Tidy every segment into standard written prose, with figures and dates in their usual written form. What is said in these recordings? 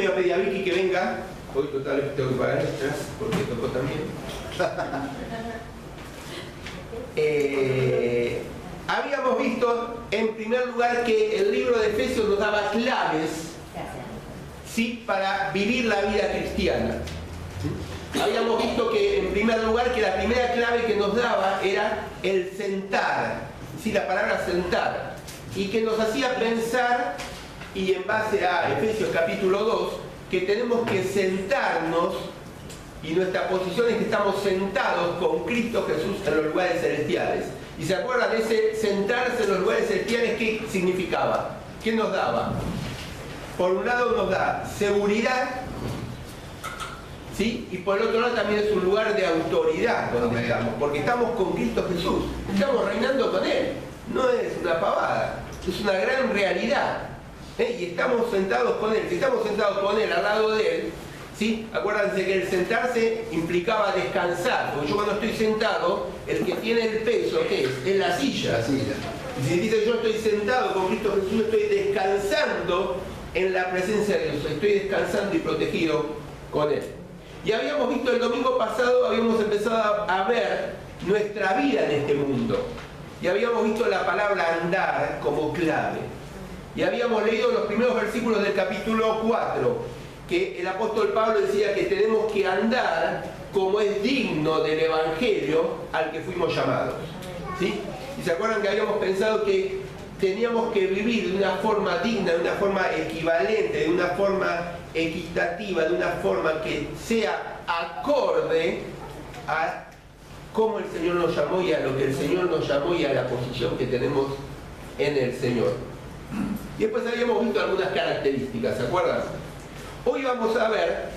voy a pedir a Vicky que venga. Hoy total tengo que pagar extras porque tocó también. Habíamos visto en primer lugar que el libro de Efesios nos daba claves, ¿sí?, para vivir la vida cristiana. Habíamos visto que en primer lugar que la primera clave que nos daba era el sentar, ¿sí?, la palabra sentar, y que nos hacía pensar, y en base a Efesios capítulo 2, que tenemos que sentarnos, y nuestra posición es que estamos sentados con Cristo Jesús en los lugares celestiales. ¿Y se acuerdan de ese sentarse en los lugares celestiales? ¿Qué significaba? ¿Qué nos daba? Por un lado nos da seguridad, ¿sí?, y por el otro lado también es un lugar de autoridad donde estamos, porque estamos con Cristo Jesús, estamos reinando con Él. No es una pavada, es una gran realidad. Y estamos sentados con Él. Si estamos sentados con Él, al lado de Él, ¿sí?, acuérdense que el sentarse implicaba descansar, porque yo cuando estoy sentado, el que tiene el peso, ¿qué es? Es la silla. Y si dice yo estoy sentado con Cristo Jesús, estoy descansando en la presencia de Dios, estoy descansando y protegido con Él. Y habíamos visto el domingo pasado, habíamos empezado a ver nuestra vida en este mundo. Y habíamos visto la palabra andar como clave. Y habíamos leído los primeros versículos del capítulo 4, que el apóstol Pablo decía que tenemos que andar como es digno del Evangelio al que fuimos llamados, ¿sí? Y se acuerdan que habíamos pensado que teníamos que vivir de una forma digna, de una forma equivalente, de una forma equitativa, de una forma que sea acorde a cómo el Señor nos llamó y a lo que el Señor nos llamó y a la posición que tenemos en el Señor. Y después habíamos visto algunas características, ¿se acuerdan? Hoy vamos a ver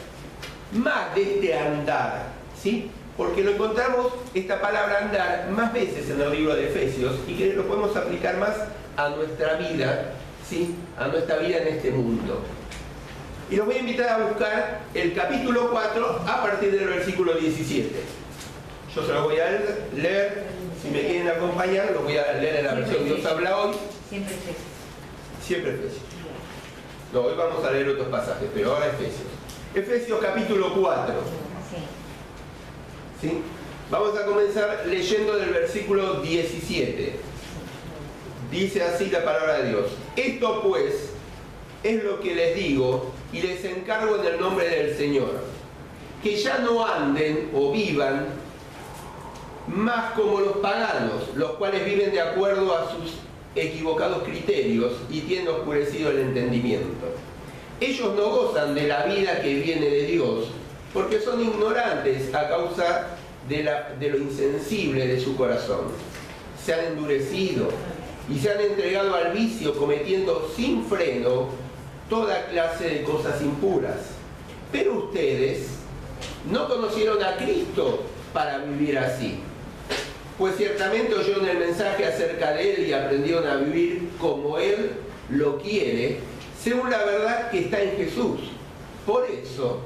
más de este andar, ¿sí? Porque lo encontramos, esta palabra andar, más veces en el libro de Efesios y que lo podemos aplicar más a nuestra vida, ¿sí?, a nuestra vida en este mundo. Y los voy a invitar a buscar el capítulo 4 a partir del versículo 17. Yo se los voy a leer, si me quieren acompañar, los voy a leer en la versión Dios habla hoy. Siempre Efesios. Siempre Efesios. No, hoy vamos a leer otros pasajes, pero ahora Efesios. Efesios capítulo 4. ¿Sí? Vamos a comenzar leyendo del versículo 17. Dice así la palabra de Dios. Esto pues es lo que les digo y les encargo en el nombre del Señor, que ya no anden o vivan más como los paganos, los cuales viven de acuerdo a sus equivocados criterios y tienen oscurecido el entendimiento. Ellos no gozan de la vida que viene de Dios, porque son ignorantes a causa de lo insensible de su corazón. Se han endurecido y se han entregado al vicio, cometiendo sin freno toda clase de cosas impuras. Pero ustedes no conocieron a Cristo para vivir así, pues ciertamente oyeron el mensaje acerca de Él y aprendieron a vivir como Él lo quiere, según la verdad que está en Jesús. Por eso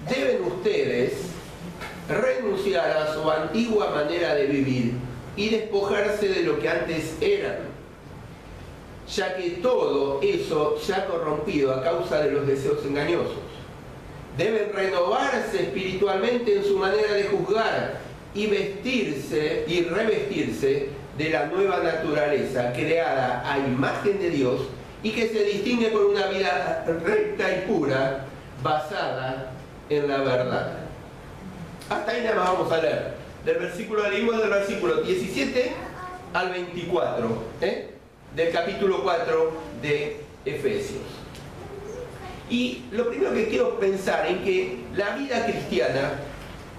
deben ustedes renunciar a su antigua manera de vivir y despojarse de lo que antes eran, ya que todo eso se ha corrompido a causa de los deseos engañosos. Deben renovarse espiritualmente en su manera de juzgar y vestirse y revestirse de la nueva naturaleza creada a imagen de Dios y que se distingue por una vida recta y pura basada en la verdad. Hasta ahí nada más vamos a leer. Del versículo 17 al 24, del capítulo 4 de Efesios. Y lo primero que quiero pensar en que la vida cristiana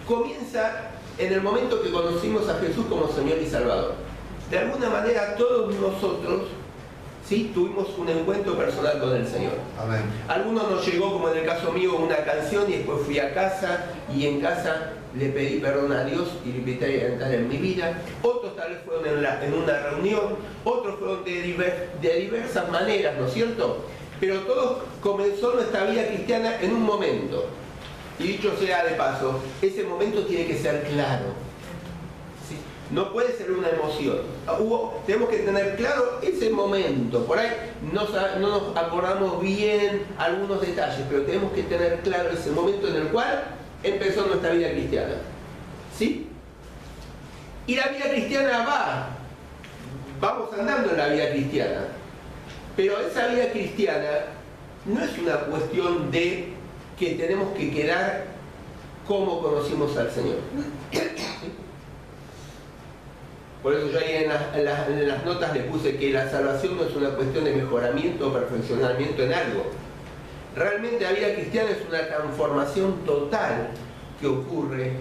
comienza en el momento que conocimos a Jesús como Señor y Salvador. De alguna manera todos nosotros, ¿sí?, tuvimos un encuentro personal con el Señor. Amén. Algunos nos llegó, como en el caso mío, una canción y después fui a casa y en casa le pedí perdón a Dios y le invité a entrar en mi vida. Otros tal vez fueron en una reunión, otros fueron de diversas maneras, ¿no es cierto? Pero todo comenzó nuestra vida cristiana en un momento. Y dicho sea de paso, ese momento tiene que ser claro, ¿sí? No puede ser una emoción. Tenemos que tener claro ese momento. Por ahí no nos acordamos bien algunos detalles, pero tenemos que tener claro ese momento en el cual empezó nuestra vida cristiana. ¿Sí? Y la vida cristiana vamos andando en la vida cristiana. Pero esa vida cristiana no es una cuestión de que tenemos que quedar como conocimos al Señor. ¿Sí? Por eso yo ahí en las notas le puse que la salvación no es una cuestión de mejoramiento o perfeccionamiento en algo. Realmente la vida cristiana es una transformación total que ocurre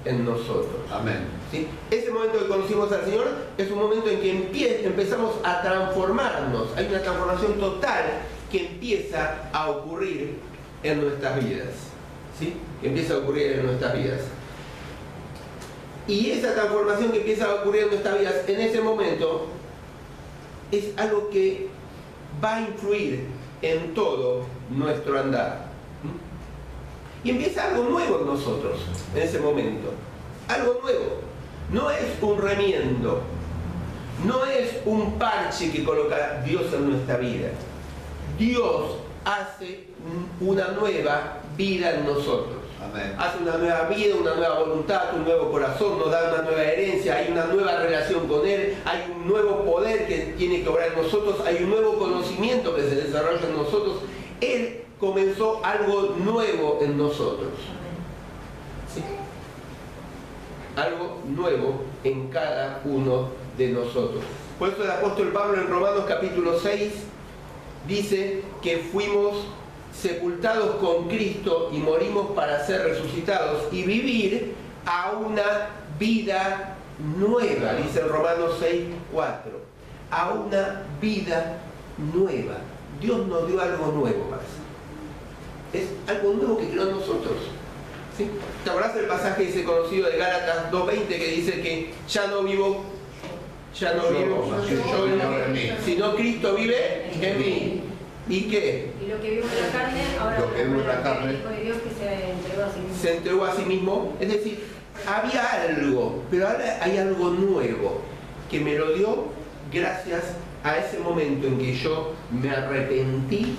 en nosotros. Amén. ¿Sí? Ese momento que conocimos al Señor es un momento en que empezamos a transformarnos. Hay una transformación total que empieza a ocurrir en nuestras vidas. ¿Sí? Que empieza a ocurrir en nuestras vidas. Y esa transformación que empieza a ocurrir en nuestras vidas en ese momento es algo que va a influir en todo nuestro andar. Y empieza algo nuevo en nosotros en ese momento. Algo nuevo. No es un remiendo. No es un parche que coloca Dios en nuestra vida. Dios hace una nueva vida en nosotros. Amén. Hace una nueva vida, una nueva voluntad, un nuevo corazón, nos da una nueva herencia, hay una nueva relación con Él, hay un nuevo poder que tiene que obrar en nosotros, hay un nuevo conocimiento que se desarrolla en nosotros. Él comenzó algo nuevo en nosotros. ¿Sí? Algo nuevo en cada uno de nosotros. Por eso el apóstol Pablo en Romanos capítulo 6 dice que fuimos sepultados con Cristo y morimos para ser resucitados y vivir a una vida nueva, dice en Romanos 6:4, a una vida nueva. Dios nos dio algo nuevo para eso. Es algo nuevo que creó en nosotros. ¿Sí? ¿Te acordás del pasaje ese conocido de Gálatas 2:20 que dice que ya no vivo yo sino Cristo vive en mí? ¿Y qué? Y lo que vivo en la carne, ahora lo que vivo en la carne, el Hijo de Dios que se entregó a sí mismo. Se entregó a sí mismo. Es decir, había algo, pero ahora hay algo nuevo que me lo dio gracias a ese momento en que yo me arrepentí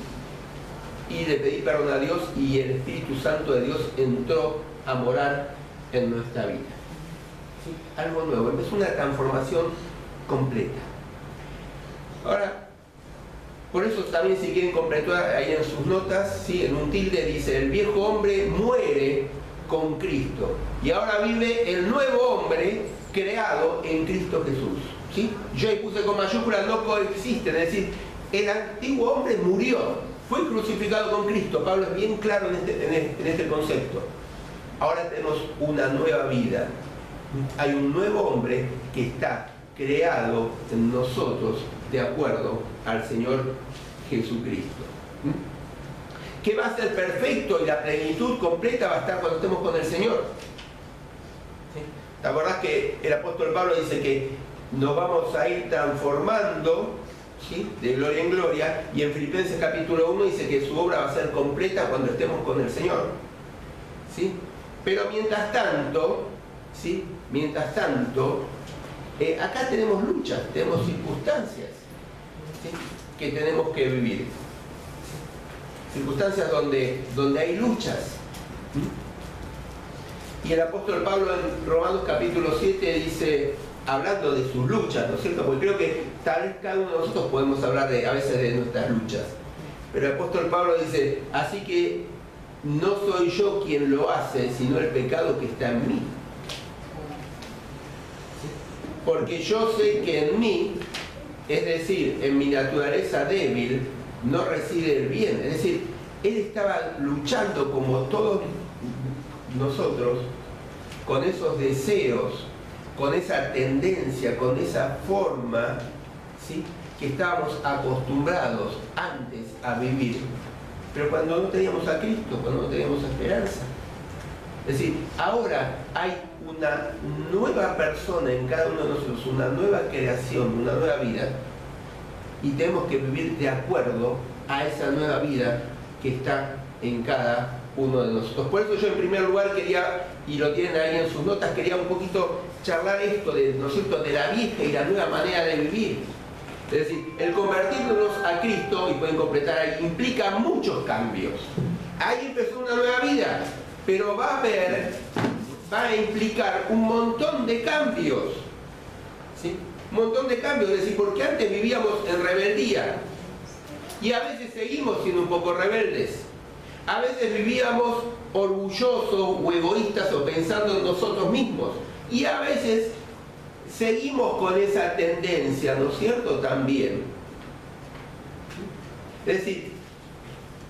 y le pedí perdón a Dios y el Espíritu Santo de Dios entró a morar en nuestra vida. ¿Sí? Algo nuevo, es una transformación completa. Ahora, por eso también si quieren completar ahí en sus notas, ¿sí? En un tilde dice, el viejo hombre muere con Cristo y ahora vive el nuevo hombre creado en Cristo Jesús. ¿Sí? Yo ahí puse con mayúsculas, no coexisten, es decir, el antiguo hombre murió, fue crucificado con Cristo. Pablo es bien claro en este concepto. Ahora tenemos una nueva vida. Hay un nuevo hombre que está creado en nosotros de acuerdo al Señor Jesucristo. Que va a ser perfecto y la plenitud completa va a estar cuando estemos con el Señor. ¿Sí? ¿Te acordás que el apóstol Pablo dice que nos vamos a ir transformando, ¿sí? De gloria en gloria? Y en Filipenses capítulo 1 dice que su obra va a ser completa cuando estemos con el Señor. ¿Sí? Pero mientras tanto, ¿sí? Mientras tanto, acá tenemos luchas, tenemos circunstancias, ¿sí? Que tenemos que vivir. Circunstancias donde hay luchas. Y el apóstol Pablo en Romanos capítulo 7 dice, hablando de sus luchas, ¿no es cierto? Porque creo que tal vez cada uno de nosotros podemos hablar a veces de nuestras luchas. Pero el apóstol Pablo dice, así que no soy yo quien lo hace, sino el pecado que está en mí. Porque yo sé que en mí, es decir, en mi naturaleza débil, no reside el bien. Es decir, él estaba luchando como todos nosotros con esos deseos, con esa tendencia, con esa forma, ¿sí? Que estábamos acostumbrados antes a vivir. Pero cuando no teníamos a Cristo, cuando no teníamos esperanza. Es decir, ahora hay una nueva persona en cada uno de nosotros, una nueva creación, una nueva vida, y tenemos que vivir de acuerdo a esa nueva vida que está en cada uno de nosotros. Por eso yo en primer lugar quería, y lo tienen ahí en sus notas, quería un poquito charlar esto de, ¿no es cierto?, de la vieja y la nueva manera de vivir. Es decir, el convertirnos a Cristo, y pueden completar ahí, implica muchos cambios. Ahí empezó una nueva vida, pero va a implicar un montón de cambios. ¿Sí? Un montón de cambios, es decir, porque antes vivíamos en rebeldía y a veces seguimos siendo un poco rebeldes. A veces vivíamos orgullosos o egoístas o pensando en nosotros mismos, y a veces seguimos con esa tendencia, ¿no es cierto?, también. Es decir,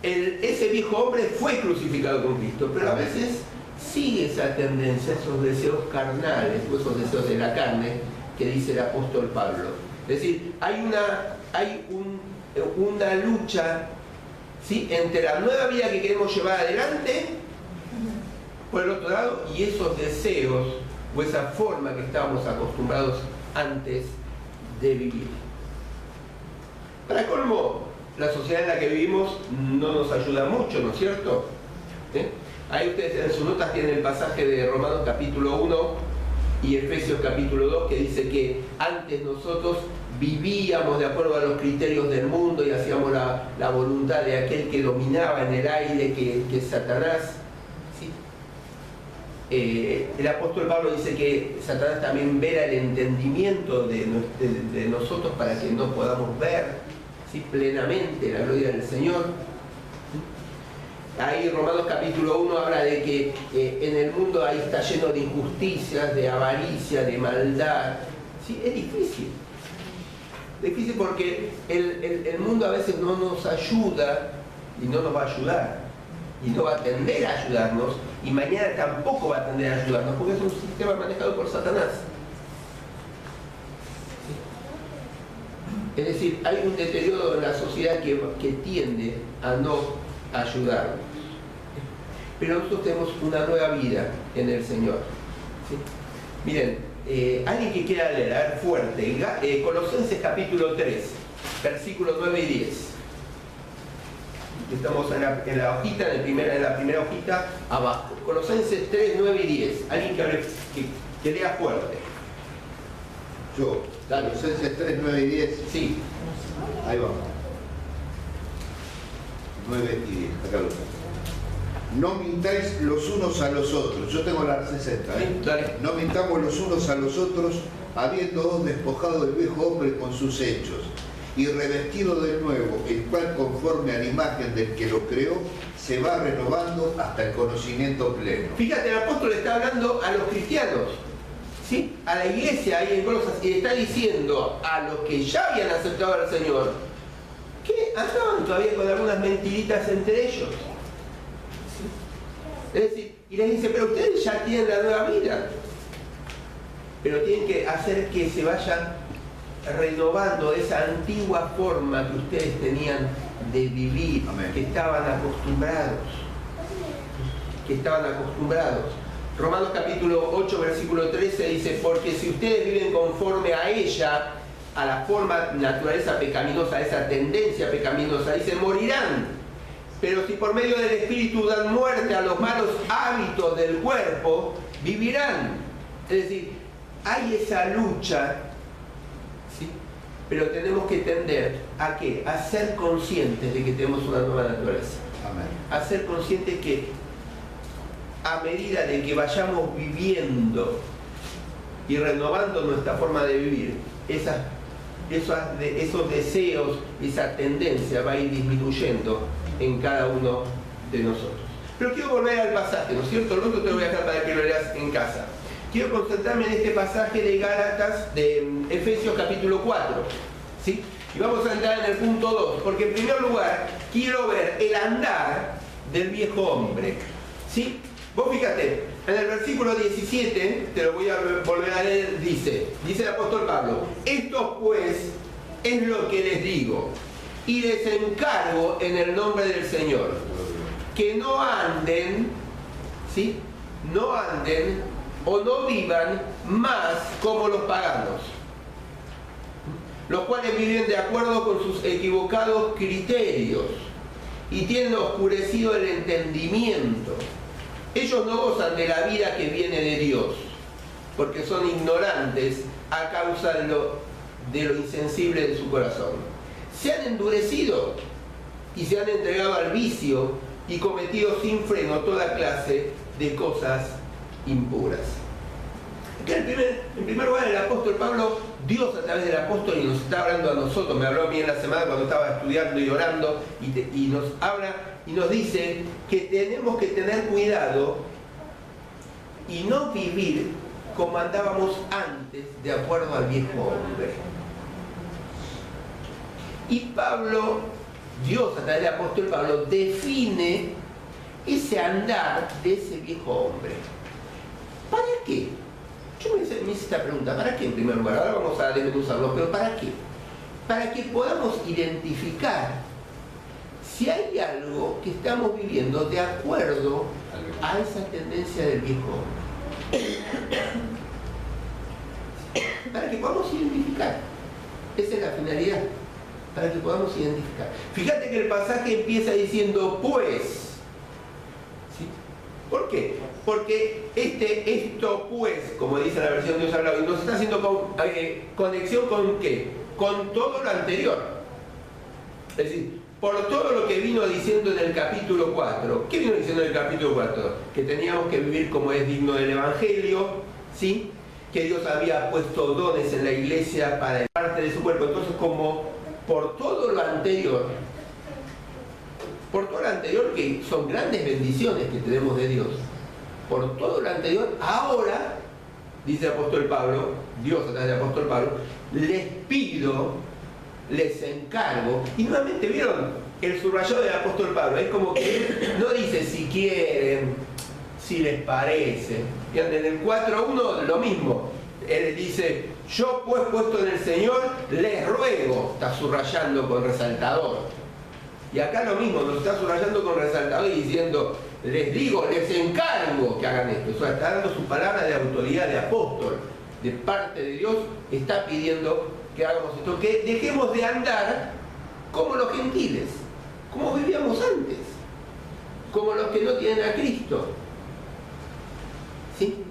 ese viejo hombre fue crucificado con Cristo, pero a veces sigue esa tendencia, esos deseos carnales o esos deseos de la carne que dice el apóstol Pablo. Es decir, hay una lucha, ¿sí?, entre la nueva vida que queremos llevar adelante, por el otro lado, y esos deseos o esa forma que estábamos acostumbrados antes de vivir. Para colmo, la sociedad en la que vivimos no nos ayuda mucho, ¿no es cierto? Ahí ustedes en sus notas tienen el pasaje de Romanos capítulo 1 y Efesios capítulo 2, que dice que antes nosotros vivíamos de acuerdo a los criterios del mundo y hacíamos la voluntad de aquel que dominaba en el aire, que es Satanás. ¿Sí? El apóstol Pablo dice que Satanás también vela el entendimiento de nosotros para que no podamos ver, ¿sí?, plenamente la gloria del Señor. Ahí Romanos capítulo 1 habla de que en el mundo ahí está lleno de injusticias, de avaricia, de maldad. ¿Sí? Es difícil. Difícil porque el mundo a veces no nos ayuda y no nos va a ayudar. Y no va a tender a ayudarnos, y mañana tampoco va a tender a ayudarnos, porque es un sistema manejado por Satanás. Es decir, hay un deterioro en la sociedad que tiende a no ayudarnos. Pero nosotros tenemos una nueva vida en el Señor. ¿Sí? Miren, alguien que quiera leer, a ver, fuerte, Colosenses capítulo 3, versículos 9 y 10. Estamos en la hojita, en la primera hojita, abajo. Colosenses 3, 9 y 10. Alguien que lea fuerte. Yo. Dale. Colosenses 3, 9 y 10. Sí. Ahí vamos. 9 y 10. Acá lo tengo. No mintáis los unos a los otros. Yo tengo la 60. Sí, dale. No mintamos los unos a los otros, habiéndoos despojado del viejo hombre con sus hechos, y revestido del nuevo, el cual conforme a la imagen del que lo creó, se va renovando hasta el conocimiento pleno. Fíjate, el apóstol está hablando a los cristianos, ¿sí?, a la iglesia ahí en Colosas, y está diciendo a los que ya habían aceptado al Señor que andaban todavía con algunas mentiritas entre ellos. ¿Sí? Es decir, y les dice, pero ustedes ya tienen la nueva vida, pero tienen que hacer que se vayan renovando esa antigua forma que ustedes tenían de vivir. Amén. que estaban acostumbrados. Romanos capítulo 8, versículo 13 dice, porque si ustedes viven conforme a ella, a la forma, naturaleza pecaminosa, a esa tendencia pecaminosa, dice, morirán. Pero si por medio del Espíritu dan muerte a los malos hábitos del cuerpo, vivirán. Es decir, hay esa lucha, ¿sí?, pero tenemos que tender ¿a qué? A ser conscientes de que tenemos una nueva naturaleza. Amén. A ser conscientes que a medida de que vayamos viviendo y renovando nuestra forma de vivir, esos deseos, esa tendencia va a ir disminuyendo en cada uno de nosotros. Pero quiero volver al pasaje, ¿no es cierto? Lo otro te lo voy a dejar para que lo leas en casa. Quiero concentrarme en este pasaje de Gálatas, de Efesios capítulo 4, ¿sí? Y vamos a entrar en el punto 2, porque en primer lugar quiero ver el andar del viejo hombre, ¿sí? Vos fíjate, en el versículo 17, te lo voy a volver a leer, dice el apóstol Pablo, esto pues es lo que les digo, y les encargo en el nombre del Señor, que no anden, ¿sí?, no anden o no vivan más como los paganos, los cuales viven de acuerdo con sus equivocados criterios y tienen oscurecido el entendimiento. Ellos no gozan de la vida que viene de Dios, porque son ignorantes a causa de lo insensible de su corazón. Se han endurecido y se han entregado al vicio y cometido sin freno toda clase de cosas impuras. En primer lugar, el apóstol Pablo, Dios a través del apóstol, y nos está hablando a nosotros, me habló a mí en la semana cuando estaba estudiando y orando, y nos habla y nos dice que tenemos que tener cuidado y no vivir como andábamos antes, de acuerdo al viejo hombre. Y Pablo, Dios a través del apóstol Pablo, define ese andar de ese viejo hombre. ¿Para qué? Yo me hice esta pregunta, ¿para qué en primer lugar? Ahora vamos a desmenuzarlo, pero ¿para qué? Para que podamos identificar si hay algo que estamos viviendo de acuerdo a esa tendencia del viejo hombre. Para que podamos identificar. Esa es la finalidad. Para que podamos identificar. Fíjate que el pasaje empieza diciendo pues. ¿Sí? ¿Por qué? Porque esto pues, como dice la versión Dios hablado, nos está haciendo conexión con ¿qué? Con todo lo anterior. Es decir, por todo lo que vino diciendo en el capítulo 4. ¿Qué vino diciendo en el capítulo 4? Que teníamos que vivir como es digno del Evangelio, ¿sí? Que Dios había puesto dones en la iglesia para parte de su cuerpo. Entonces, como por todo lo anterior, que son grandes bendiciones que tenemos de Dios, por todo lo anterior, ahora, dice el apóstol Pablo, Dios a través del apóstol Pablo, les pido, les encargo, y nuevamente vieron el subrayado del apóstol Pablo, es como que no dice si quieren, si les parece. En el 4.1 lo mismo, él dice, yo pues puesto en el Señor, les ruego, está subrayando con resaltador. Y acá lo mismo, nos está subrayando con resaltador y diciendo, les digo, les encargo que hagan esto. O sea, está dando su palabra de autoridad de apóstol, de parte de Dios, está pidiendo que hagamos esto, que dejemos de andar como los gentiles, como vivíamos antes, como los que no tienen a Cristo. ¿Sí?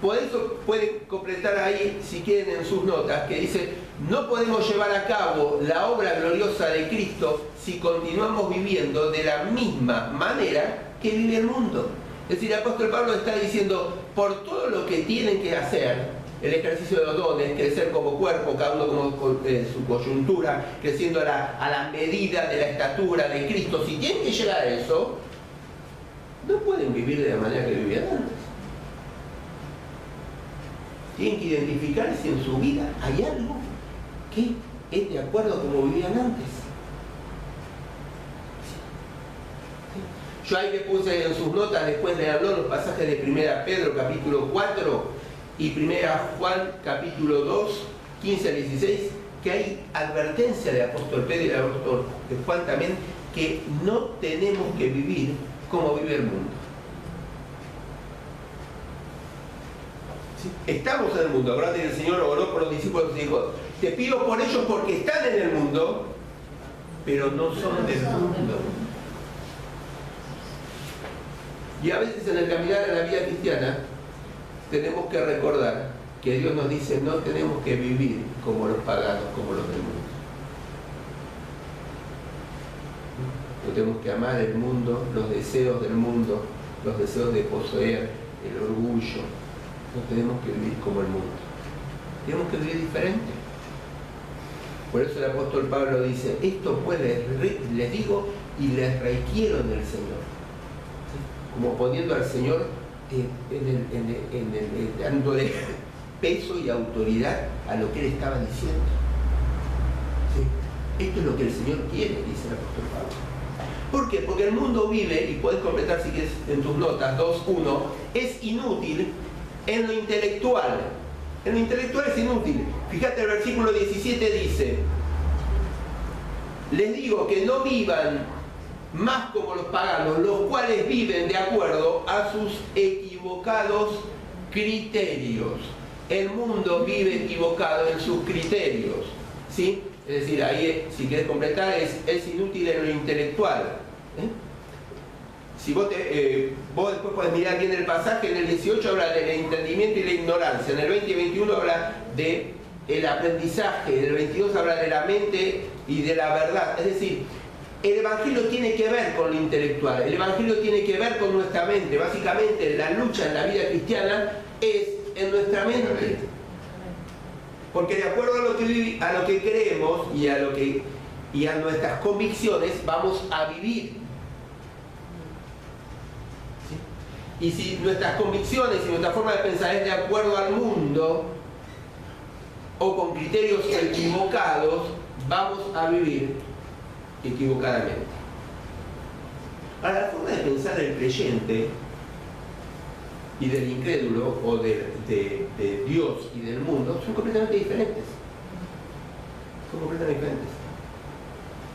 Por eso pueden completar ahí, si quieren, en sus notas, que dice, no podemos llevar a cabo la obra gloriosa de Cristo si continuamos viviendo de la misma manera que vive el mundo. Es decir, el apóstol Pablo está diciendo, por todo lo que tienen que hacer, el ejercicio de los dones, crecer como cuerpo, cada uno como su coyuntura, creciendo a la medida de la estatura de Cristo, si tienen que llegar a eso, no pueden vivir de la manera que vivían antes. Tienen que identificar si en su vida hay algo que es de acuerdo como vivían antes. Yo ahí le puse en sus notas, después le habló los pasajes de 1 Pedro capítulo 4 y 1 Juan capítulo 2, 15 al 16, que hay advertencia del apóstol Pedro y del apóstol Juan también, que no tenemos que vivir como vive el mundo. ¿Sí? Estamos en el mundo, acordate que el Señor oró por los discípulos y dijo, te pido por ellos porque están en el mundo, pero no son del mundo. Y a veces en el caminar en la vida cristiana tenemos que recordar que Dios nos dice no tenemos que vivir como los paganos, como los del mundo. No tenemos que amar el mundo, los deseos del mundo, los deseos de poseer, el orgullo. No tenemos que vivir como el mundo. Tenemos que vivir diferente. Por eso el apóstol Pablo dice, esto pues les digo y les requiero en el Señor. Como poniendo al Señor dándole peso y autoridad a lo que él estaba diciendo. ¿Sí? Esto es lo que el Señor quiere, dice el apóstol Pablo. ¿Por qué? Porque el mundo vive, y puedes completar si quieres en tus notas, 2.1, es inútil en lo intelectual. En lo intelectual es inútil. Fíjate, el versículo 17 dice, les digo que no vivan más como los paganos, los cuales viven de acuerdo a sus equivocados criterios. El mundo vive equivocado en sus criterios, ¿sí? Es decir, ahí, si querés completar, es inútil en lo intelectual. Si vos después podés mirar bien el pasaje, en el 18 habla del entendimiento y la ignorancia, en el 20 y 21 habla del aprendizaje, en el 22 habla de la mente y de la verdad. Es decir, el Evangelio tiene que ver con lo intelectual, el Evangelio tiene que ver con nuestra mente. Básicamente, la lucha en la vida cristiana es en nuestra mente. Porque de acuerdo a lo que creemos y a nuestras convicciones, vamos a vivir. ¿Sí? Y si nuestras convicciones y nuestra forma de pensar es de acuerdo al mundo o con criterios equivocados, vamos a vivir equivocadamente. Ahora, la forma de pensar del creyente y del incrédulo, o de Dios y del mundo, son completamente diferentes. Son completamente diferentes.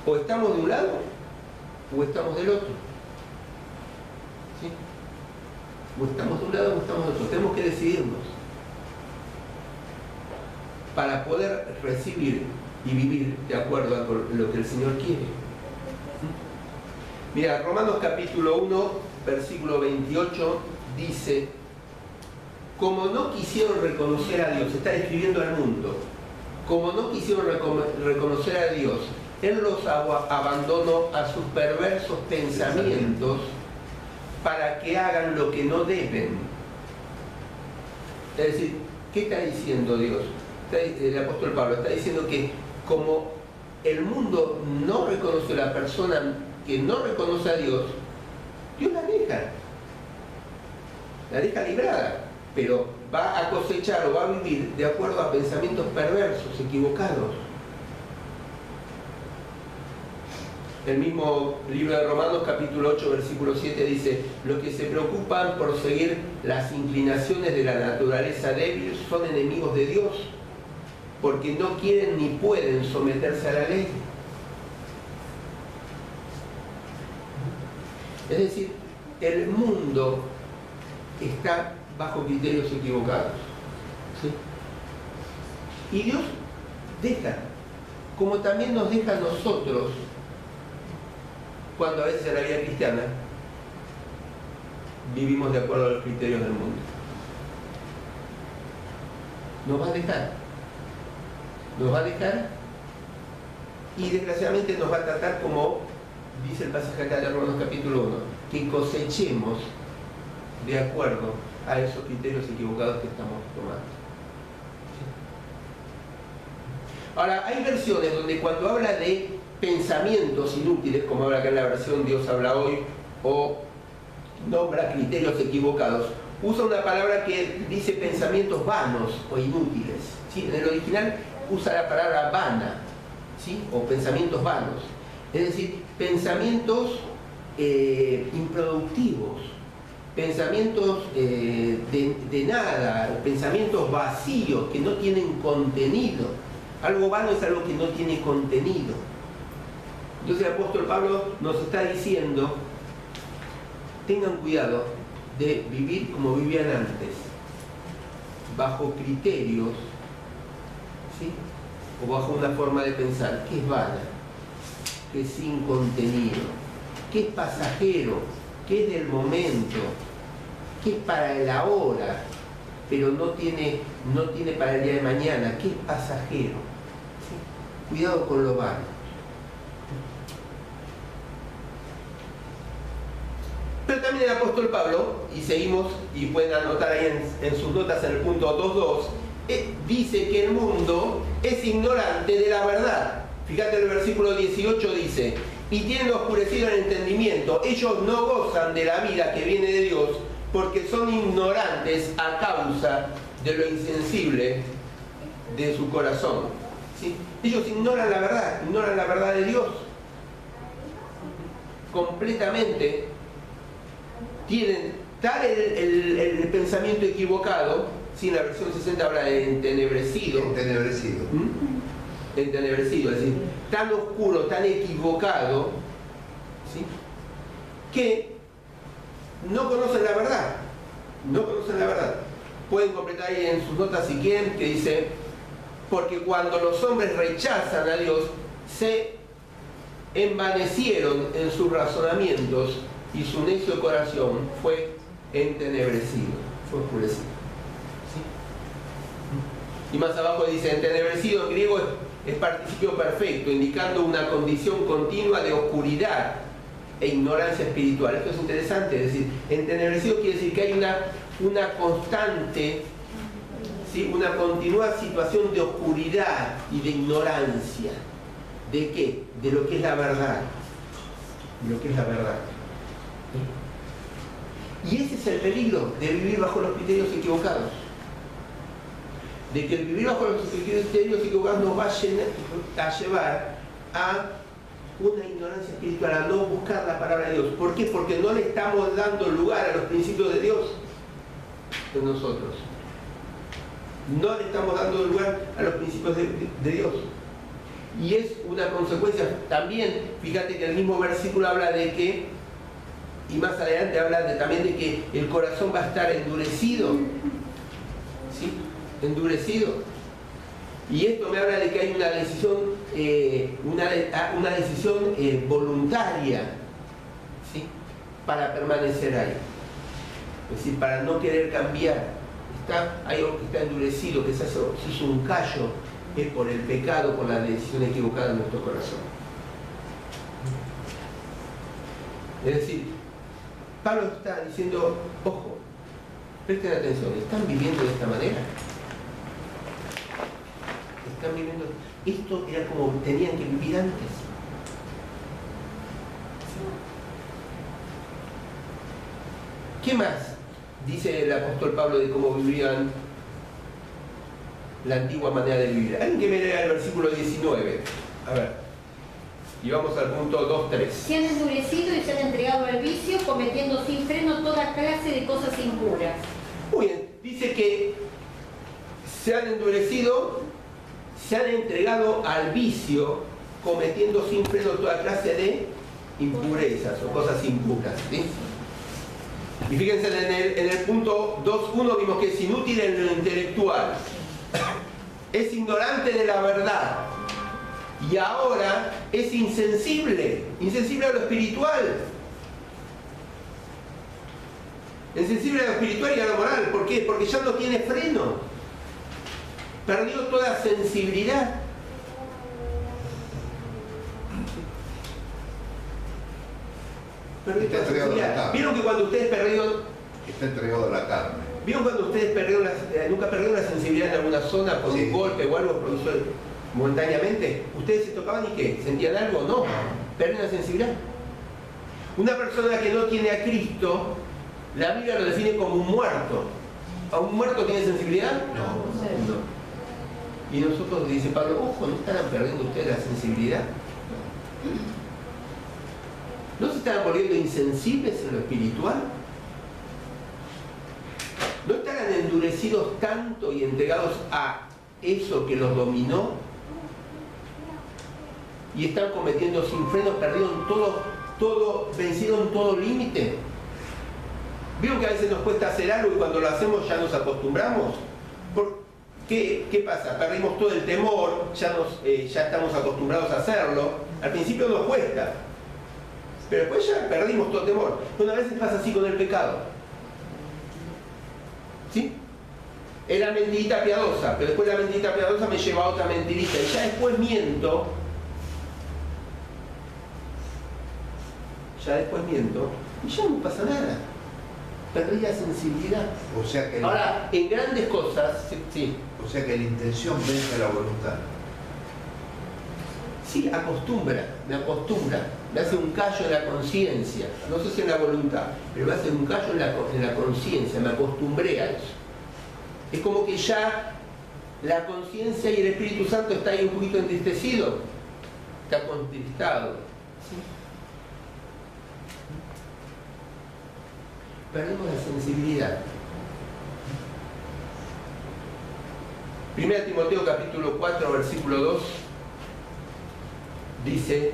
O estamos de un lado, o estamos del otro. ¿Sí? O estamos de un lado, o estamos del otro. Tenemos que decidirnos para poder recibir y vivir de acuerdo a lo que el Señor quiere. Mira, Romanos capítulo 1, versículo 28, dice: como no quisieron reconocer a Dios, está escribiendo al mundo, como no quisieron reconocer a Dios, Él los abandonó a sus perversos pensamientos para que hagan lo que no deben. Es decir, ¿qué está diciendo Dios? El apóstol Pablo está diciendo que como el mundo no reconoce a la persona que no reconoce a Dios, Dios la deja librada, pero va a cosechar o va a vivir de acuerdo a pensamientos perversos, equivocados. El mismo libro de Romanos capítulo 8 versículo 7 dice: los que se preocupan por seguir las inclinaciones de la naturaleza débil son enemigos de Dios, porque no quieren ni pueden someterse a la ley. Es decir, el mundo está bajo criterios equivocados. ¿Sí? Y Dios deja, como también nos deja a nosotros, cuando a veces en la vida cristiana vivimos de acuerdo a los criterios del mundo. Nos va a dejar y desgraciadamente nos va a tratar como dice el pasaje acá de Romanos capítulo 1, que cosechemos de acuerdo a esos criterios equivocados que estamos tomando. ¿Sí? Ahora, hay versiones donde cuando habla de pensamientos inútiles, como habla acá en la versión Dios habla hoy, o nombra criterios equivocados, usa una palabra que dice pensamientos vanos o inútiles. ¿Sí? En el original usa la palabra vana, ¿sí? O pensamientos vanos. Es decir, pensamientos improductivos, pensamientos de nada, pensamientos vacíos que no tienen contenido. Algo vano es algo que no tiene contenido. Entonces el apóstol Pablo nos está diciendo: tengan cuidado de vivir como vivían antes, bajo criterios, ¿sí? O bajo una forma de pensar que es vana, que es sin contenido, que es pasajero, que es del momento, que es para el ahora, pero no tiene para el día de mañana, que es pasajero. ¿Sí? Cuidado con lo vano. Pero también el apóstol Pablo, y seguimos, y pueden anotar ahí en sus notas en el punto 2.2, dice que el mundo es ignorante de la verdad. Fíjate, el versículo 18 dice: y tienen oscurecido el entendimiento, ellos no gozan de la vida que viene de Dios, porque son ignorantes a causa de lo insensible de su corazón. ¿Sí? Ellos ignoran la verdad de Dios. Completamente tienen tal el pensamiento equivocado. ¿Sí? En la versión 60 habla de entenebrecido. Entenebrecido, es decir, tan oscuro, tan equivocado, ¿sí? Que no conocen la verdad. Pueden completar ahí en sus notas si quieren, que dice: porque cuando los hombres rechazan a Dios, se envanecieron en sus razonamientos y su necio corazón fue entenebrecido, fue oscurecido. ¿Sí? Y más abajo dice, entenebrecido en griego es participio perfecto, indicando una condición continua de oscuridad e ignorancia espiritual. Esto es interesante, es decir, entenebrecido quiere decir que hay una constante, ¿sí?, una continua situación de oscuridad y de ignorancia. ¿De qué? De lo que es la verdad. De lo que es la verdad. Y ese es el peligro de vivir bajo los criterios equivocados. De que el vivir bajo los criterios equivocados nos va a llevar a una ignorancia espiritual, a no buscar la palabra de Dios. ¿Por qué? Porque no le estamos dando lugar a los principios de Dios en nosotros. No le estamos dando lugar a los principios de Dios. Y es una consecuencia también, fíjate que el mismo versículo habla de que, y más adelante habla también de que el corazón va a estar endurecido. ¿Sí? Endurecido. Y esto me habla de que hay una decisión, una decisión voluntaria, ¿sí?, para permanecer ahí. Es decir, para no querer cambiar. Hay algo que está endurecido, que se hizo un callo, es por el pecado, por la decisión equivocada en nuestro corazón. Es decir, Pablo está diciendo, ojo, presten atención, ¿están viviendo de esta manera? ¿Están viviendo? Esto era como tenían que vivir antes. ¿Qué más dice el apóstol Pablo de cómo vivían la antigua manera de vivir? Alguien que me lea el versículo 19. A ver. Y vamos al punto 2.3. Se han endurecido y se han entregado al vicio, cometiendo sin freno toda clase de cosas impuras. Muy bien. Dice que se han endurecido, se han entregado al vicio, cometiendo sin freno toda clase de impurezas o cosas impuras. ¿Sí? Y fíjense, en el punto 2.1 vimos que es inútil en lo intelectual, es ignorante de la verdad y ahora es insensible a lo espiritual. Insensible a lo espiritual y a lo moral. ¿Por qué? Porque ya no tiene freno. Perdió toda sensibilidad. Perdió toda sensibilidad. ¿Vieron que cuando ustedes perdieron... Está entregado a la carne. ¿Vieron cuando ustedes nunca perdieron la sensibilidad en alguna zona por un golpe o algo momentáneamente? ¿Ustedes se tocaban y qué? ¿Sentían algo? No. Perdieron la sensibilidad. Una persona que no tiene a Cristo, la Biblia lo define como un muerto. ¿A un muerto tiene sensibilidad? No. Y nosotros, dice Pablo, ojo, ¿no estarán perdiendo ustedes la sensibilidad? ¿No se están volviendo insensibles en lo espiritual? ¿No estarán endurecidos tanto y entregados a eso que los dominó? Y están cometiendo sin frenos, perdieron todo, vencieron todo límite. ¿Vieron que a veces nos cuesta hacer algo y cuando lo hacemos ya nos acostumbramos? ¿Qué pasa? Perdimos todo el temor, ya estamos acostumbrados a hacerlo. Al principio nos cuesta, pero después ya perdimos todo el temor. Bueno, a veces pasa así con el pecado. ¿Sí? Era mentirita piadosa, pero después la mentirita piadosa me lleva a otra mentirita y ya después miento. Y ya no pasa nada. Perdí la sensibilidad. O sea que ahora, en grandes cosas, sí. O sea que la intención vence a la voluntad. Sí, me acostumbra. Me hace un callo en la conciencia. No sé si en la voluntad, pero me hace un callo en la conciencia. Me acostumbré a eso. Es como que ya la conciencia y el Espíritu Santo está ahí un poquito entristecido. Está contristado. ¿Sí? Perdemos la sensibilidad. 1 Timoteo capítulo 4 versículo 2 dice: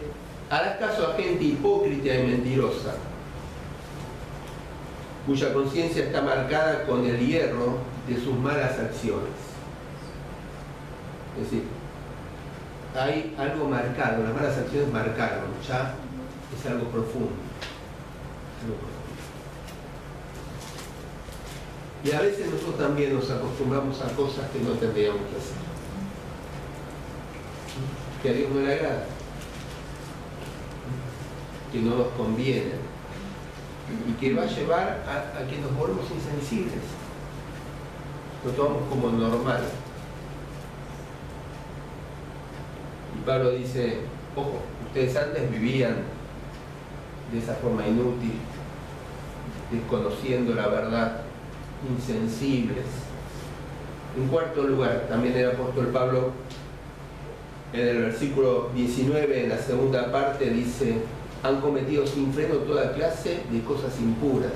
harás caso a gente hipócrita y mentirosa, cuya conciencia está marcada con el hierro de sus malas acciones. Es decir, hay algo marcado, las malas acciones marcaron, ya es algo profundo. Y a veces nosotros también nos acostumbramos a cosas que no tendríamos que hacer, que a Dios no le agrada, que no nos conviene, y que va a llevar a que nos volvamos insensibles. Lo tomamos como normal. Y Pablo dice, ojo, ustedes antes vivían de esa forma inútil, desconociendo la verdad, insensibles. En cuarto lugar, también el apóstol Pablo, en el versículo 19, en la segunda parte, dice, han cometido sin freno toda clase de cosas impuras.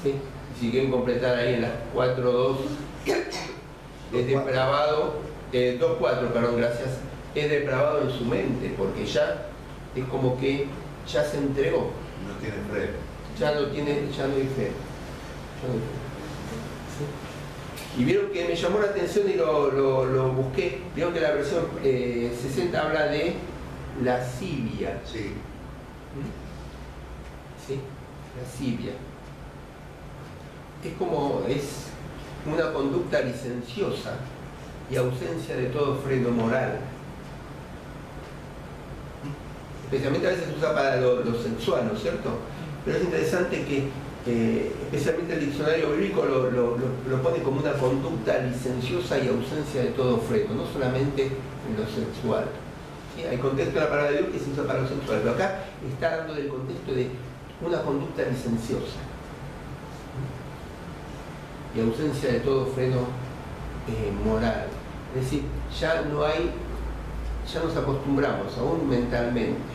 ¿Sí? Y si quieren completar ahí en las 4.2, es depravado, 2.4, perdón, gracias, es depravado en su mente, porque ya es como que ya se entregó. No tiene freno. Ya no hay fe. ¿Sí? Y vieron que me llamó la atención y lo busqué. Vieron que la versión 60 habla de lascivia. Sí. ¿Sí? Lascivia. Es una conducta licenciosa y ausencia de todo freno moral. Especialmente a veces se usa para lo sexual, ¿no es cierto? Pero es interesante que especialmente el diccionario bíblico lo pone como una conducta licenciosa y ausencia de todo freno, no solamente en lo sexual. ¿Sí? Hay contexto de la palabra de Dios que se usa para lo sexual, pero acá está dando del contexto de una conducta licenciosa y ausencia de todo freno moral. Es decir, ya nos acostumbramos, aún mentalmente.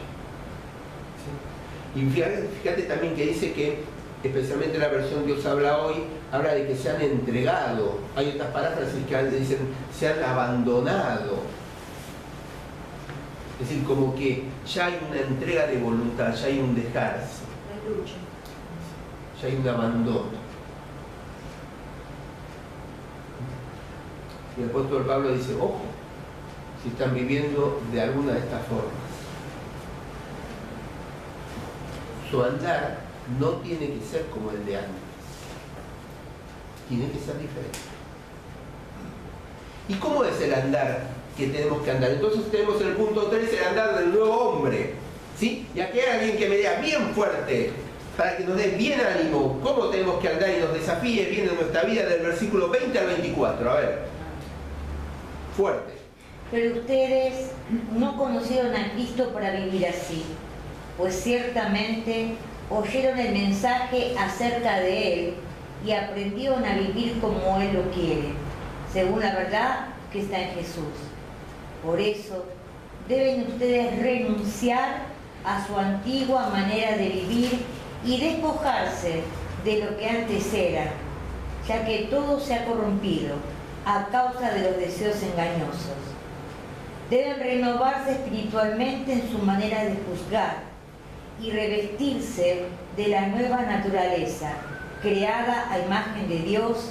¿Sí? Y fíjate también que dice que, especialmente la versión Dios habla hoy, habla de que se han entregado. Hay otras palabras que dicen se han abandonado. Es decir, como que ya hay una entrega de voluntad, ya hay un dejarse. Ya hay un abandono. Y el apóstol Pablo dice, ojo, si están viviendo de alguna de estas formas. Su andar no tiene que ser como el de antes. Tiene que ser diferente. ¿Y cómo es el andar que tenemos que andar? Entonces tenemos en el punto 3 el andar del nuevo hombre. ¿Sí? Y aquí hay alguien que me diga bien fuerte, para que nos dé bien ánimo, cómo tenemos que andar y nos desafíe bien en nuestra vida, del versículo 20 al 24. A ver. Fuerte. Pero ustedes no conocieron a Cristo para vivir así, pues ciertamente oyeron el mensaje acerca de Él y aprendieron a vivir como Él lo quiere, según la verdad que está en Jesús. Por eso deben ustedes renunciar a su antigua manera de vivir y despojarse de lo que antes era, ya que todo se ha corrompido a causa de los deseos engañosos. Deben renovarse espiritualmente en su manera de juzgar y revestirse de la nueva naturaleza, creada a imagen de Dios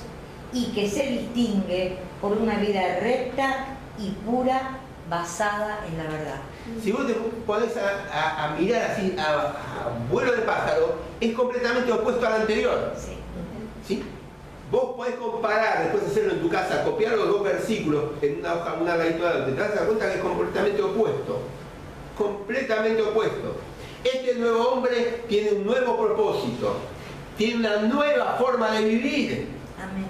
y que se distingue por una vida recta y pura, basada en la verdad. Si vos te pones a mirar así a vuelo de pájaro, es completamente opuesto al anterior. Sí. ¿Sí? Vos podés comparar, después de hacerlo en tu casa, copiar los dos versículos en una hoja, una rayita, te das cuenta que es completamente opuesto. Completamente opuesto. Este nuevo hombre tiene un nuevo propósito, tiene una nueva forma de vivir. Amén.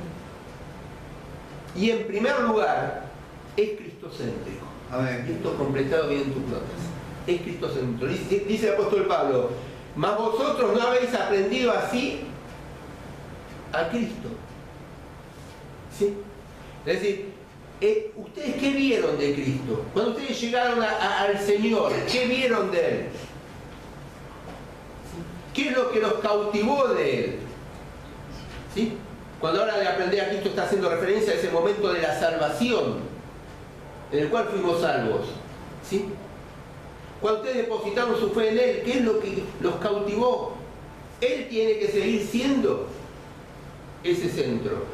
Y en primer lugar, es cristocéntrico. Amén. Esto completado bien en tus notas. Es cristocéntrico. Dice el apóstol Pablo, mas vosotros no habéis aprendido así a Cristo. ¿Sí? Es decir, ¿ustedes qué vieron de Cristo? Cuando ustedes llegaron al Señor, ¿qué vieron de Él? ¿Qué es lo que los cautivó de Él? ¿Sí? Cuando habla de aprender a Cristo está haciendo referencia a ese momento de la salvación, en el cual fuimos salvos. ¿Sí? Cuando ustedes depositaron su fe en Él, ¿qué es lo que los cautivó? Él tiene que seguir siendo ese centro.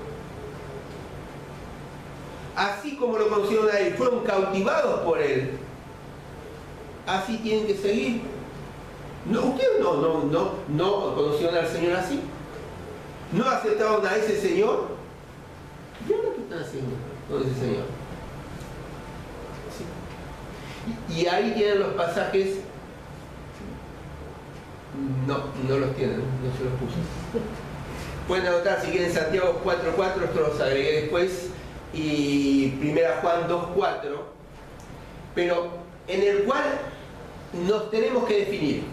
así como lo conocieron a Él, fueron cautivados por Él, así tienen que seguir. No, ustedes no conocieron al Señor así. ¿No aceptaron a ese Señor? ¿Y ahora qué están haciendo con ese Señor? Sí. Y ahí tienen los pasajes. No los tienen, no se los puse. Pueden anotar si quieren Santiago 4:4, esto los agregué después, y 1 Juan 2:4, pero en el cual nos tenemos que definir.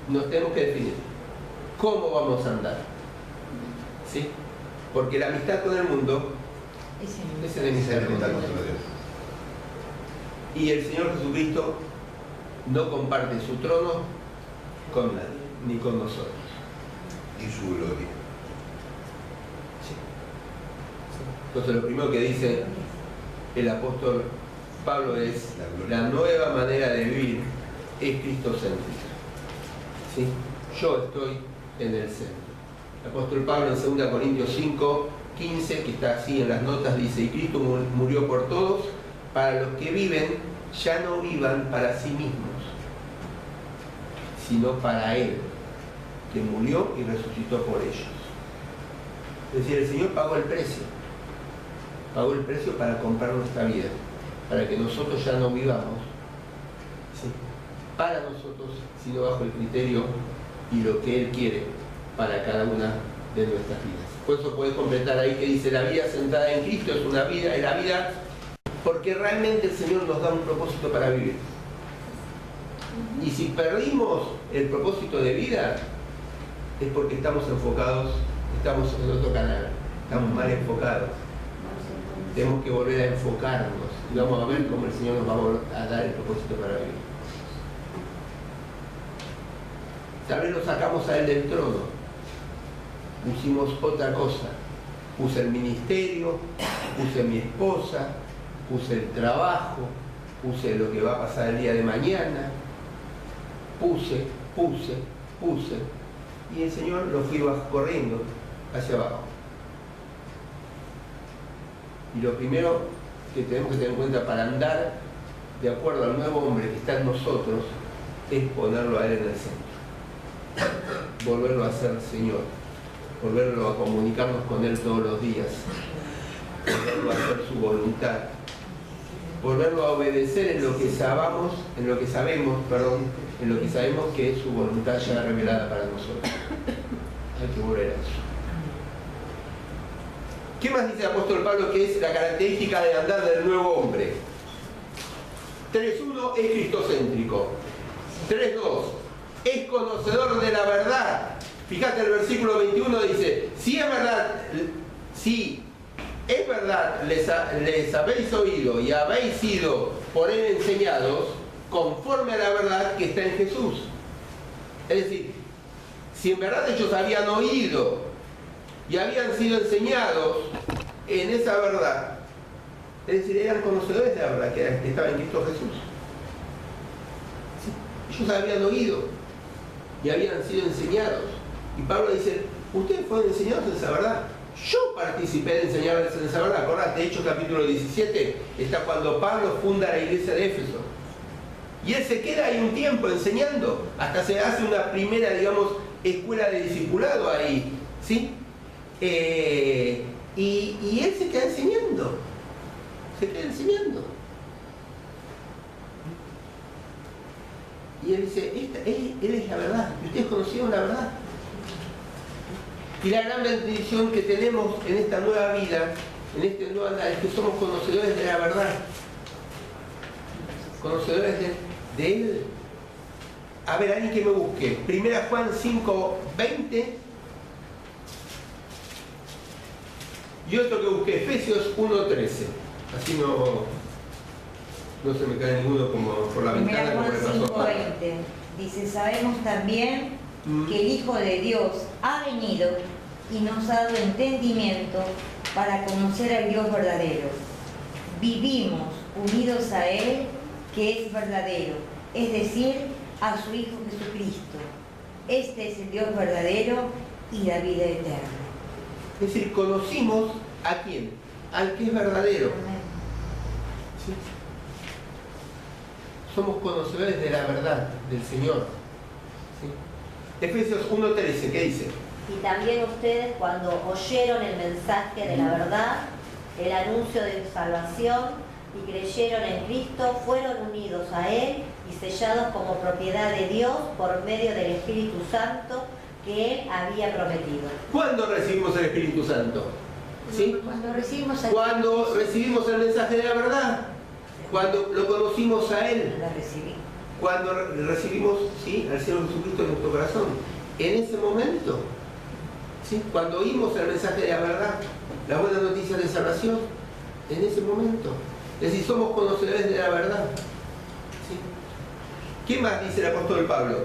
Nos tenemos que definir cómo vamos a andar. ¿Sí? Porque la amistad con el mundo es enemistad con Dios. Y el Señor Jesucristo no comparte su trono con nadie, ni con nosotros. Y su gloria. Sí. Entonces lo primero que dice el apóstol Pablo es: la nueva manera de vivir es cristocéntrica. ¿Sí? Yo estoy en el centro. El apóstol Pablo en 2 Corintios 5:15, que está así en las notas, dice: y Cristo murió por todos, para los que viven, ya no vivan para sí mismos, sino para Él, que murió y resucitó por ellos. Es decir, el Señor pagó el precio para comprar nuestra vida, para que nosotros ya no vivamos, ¿sí?, para nosotros, sino bajo el criterio y lo que Él quiere para cada una de nuestras vidas. Por eso puedes completar ahí que dice: la vida centrada en Cristo es una vida, es la vida porque realmente el Señor nos da un propósito para vivir. Y si perdimos el propósito de vida, es porque estamos enfocados, estamos en otro canal, estamos mal enfocados. Tenemos que volver a enfocarnos y vamos a ver cómo el Señor nos va a dar el propósito para vivir. Tal vez lo sacamos a Él del trono, pusimos otra cosa, puse el ministerio, puse mi esposa, puse el trabajo, puse lo que va a pasar el día de mañana, puse, y el Señor lo fui corriendo hacia abajo. Y lo primero que tenemos que tener en cuenta para andar de acuerdo al nuevo hombre que está en nosotros es ponerlo a Él en el centro, volverlo a ser Señor, volverlo a comunicarnos con Él todos los días, volverlo a hacer su voluntad, volverlo a obedecer en lo que sabemos, en lo que sabemos que es su voluntad ya revelada para nosotros. Hay que volver a eso. ¿Qué más dice el apóstol Pablo que es la característica de andar del nuevo hombre? 3.1 es cristocéntrico. 3.2 es conocedor de la verdad. Fíjate, el versículo 21 dice: si es verdad, les habéis oído y habéis sido por Él enseñados conforme a la verdad que está en Jesús. Es decir, si en verdad ellos habían oído y habían sido enseñados en esa verdad, es decir, eran conocedores de la verdad que estaba en Cristo Jesús. ¿Sí? Ellos habían oído y habían sido enseñados. Y Pablo dice: ustedes fueron enseñados en esa verdad. Yo participé de enseñarles en esa verdad. Acordate, Hechos capítulo 17, está cuando Pablo funda la iglesia de Éfeso. Y él se queda ahí un tiempo enseñando, hasta se hace una primera, digamos, escuela de discipulado ahí, ¿sí? Y él se queda enseñando. Y él dice: él es la verdad. Y ustedes conocieron la verdad. Y la gran bendición que tenemos en esta nueva vida, en este nuevo andar, es que somos conocedores de la verdad. Conocedores de Él. A ver, alguien que me busque. 1 Juan 5:20. Y otro que busque, Efesios 1:13. Así no se me cae ninguno como por la ventana. 1 Juan 5:20 dice: sabemos también que el Hijo de Dios ha venido y nos ha dado entendimiento para conocer al Dios verdadero. Vivimos unidos a Él, que es verdadero, es decir, a su Hijo Jesucristo. Este es el Dios verdadero y la vida eterna. Es decir, conocimos a quién. al que es verdadero. ¿Sí? Somos conocedores de la verdad del Señor. ¿Sí? Efesios 1:13, ¿qué dice? Y también ustedes, cuando oyeron el mensaje de la verdad, el anuncio de salvación, y creyeron en Cristo, fueron unidos a Él y sellados como propiedad de Dios por medio del Espíritu Santo que Él había prometido. ¿Cuándo recibimos el Espíritu Santo? ¿Sí? Cuando recibimos al Cuando recibimos el mensaje de la verdad, cuando lo conocimos a Él, la recibí. cuando recibimos, ¿sí?, al Señor Jesucristo en nuestro corazón. En ese momento, ¿sí?, cuando oímos el mensaje de la verdad, la buena noticia de salvación, en ese momento. Es decir, somos conocedores de la verdad. ¿Sí? ¿Qué más dice el apóstol Pablo?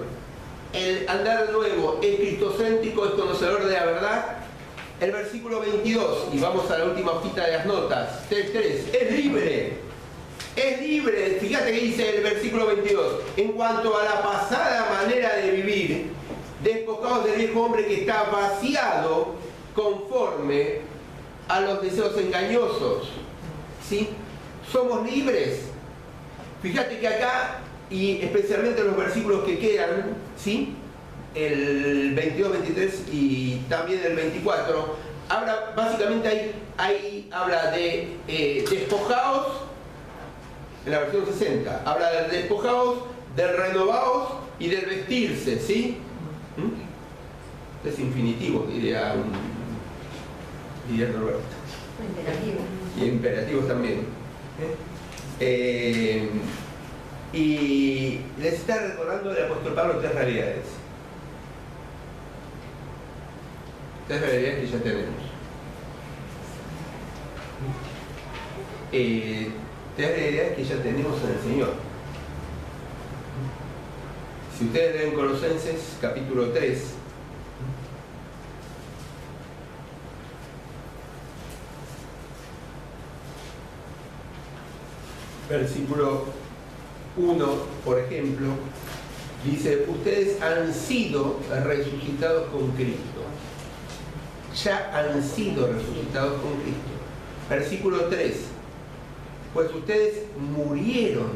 El andar nuevo es cristocéntrico, es conocedor de la verdad. El versículo 22, y vamos a la última hojita de las notas, 3:3, es libre. Es libre, fíjate que dice el versículo 22, en cuanto a la pasada manera de vivir, despojados del viejo hombre que está vaciado conforme a los deseos engañosos. ¿Sí? Somos libres. Fíjate que acá, y especialmente los versículos que quedan, ¿sí?, el 22, 23 y también el 24, habla, básicamente ahí habla de despojados, en la versión 60, habla del despojados, del renovados y del vestirse, ¿sí? Es infinitivo, diría Norberto. Imperativo. Y imperativos también. Y les está recordando el apóstol Pablo tres realidades. Tres realidades que ya tenemos. Tres realidades que ya tenemos en el Señor. Si ustedes leen Colosenses capítulo 3, versículo 1, por ejemplo, dice, ustedes han sido resucitados con Cristo. Ya han sido resucitados con Cristo. Versículo 3, pues ustedes murieron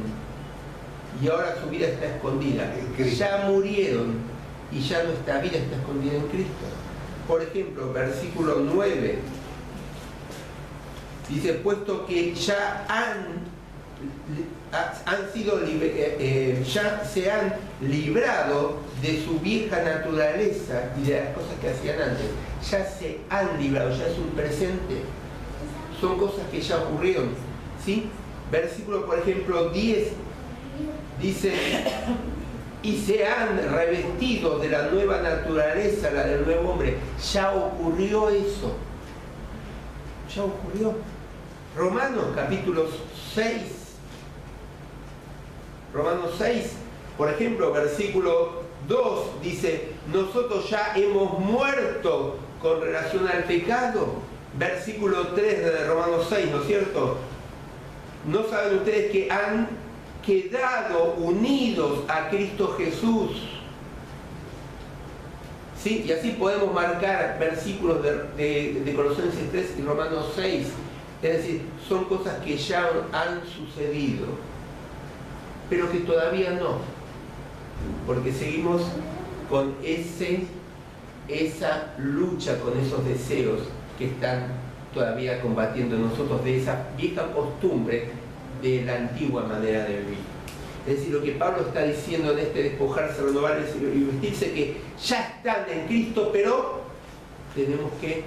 y ahora su vida está escondida. Ya murieron y ya nuestra vida está escondida en Cristo. Por ejemplo, versículo 9, dice, puesto que ya ya se han librado de su vieja naturaleza y de las cosas que hacían antes. Ya se han librado, ya es un presente. Son cosas que ya ocurrieron. ¿Sí? Versículo, por ejemplo, 10 dice, y se han revestido de la nueva naturaleza, la del nuevo hombre. Ya ocurrió eso. Ya ocurrió. Romanos capítulo 6. Romanos 6, por ejemplo, versículo 2 dice, nosotros ya hemos muerto con relación al pecado. Versículo 3 de Romanos 6, ¿no es cierto? ¿No saben ustedes que han quedado unidos a Cristo Jesús? ¿Sí? Y así podemos marcar versículos de Colosenses 3 y Romanos 6. Es decir, son cosas que ya han sucedido, pero que todavía no, porque seguimos con esa lucha, con esos deseos que están todavía combatiendo en nosotros, de esa vieja costumbre de la antigua manera de vivir. Es decir, lo que Pablo está diciendo en este despojarse, renovarse y vestirse, que ya están en Cristo, pero tenemos que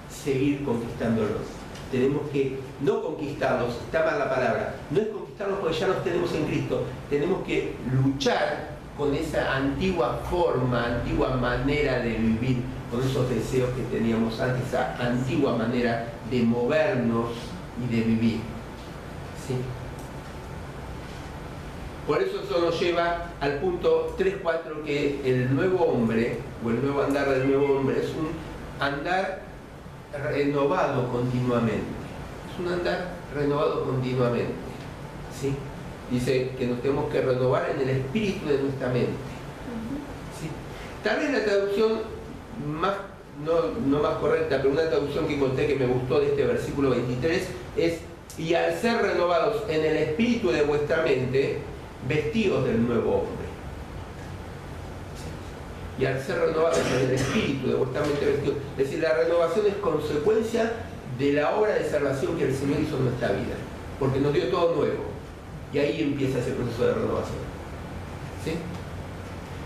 seguir conquistándolos. Tenemos que no conquistarlos, está mal la palabra, no es conquistarlos porque ya los tenemos en Cristo, tenemos que luchar con esa antigua forma, antigua manera de vivir, con esos deseos que teníamos antes, esa antigua manera de movernos y de vivir. ¿Sí? Por eso nos lleva al punto 3.4, que el nuevo hombre, o el nuevo andar del nuevo hombre, es un andar renovado continuamente. Es un andar renovado continuamente. ¿Sí? Dice que nos tenemos que renovar en el espíritu de nuestra mente. ¿Sí? Tal vez la traducción más no más correcta, pero una traducción que encontré que me gustó de este versículo 23 es: y al ser renovados en el espíritu de vuestra mente, vestidos del nuevo hombre. Y al ser renovados en el espíritu de vuestra mente, vestidos. Es decir, la renovación es consecuencia de la obra de salvación que el Señor hizo en nuestra vida, porque nos dio todo nuevo. Y ahí empieza ese proceso de renovación. ¿Sí?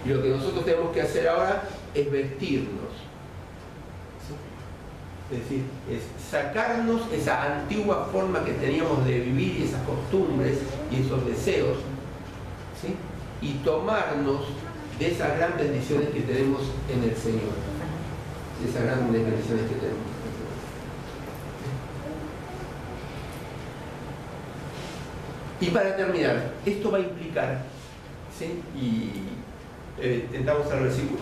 Y lo que nosotros tenemos que hacer ahora es vestirnos. ¿Sí? Es decir, es sacarnos esa antigua forma que teníamos de vivir y esas costumbres y esos deseos, ¿sí? Y tomarnos de esas grandes bendiciones que tenemos en el Señor. De esas grandes bendiciones que tenemos. Y para terminar, esto va a implicar, ¿sí? Y entramos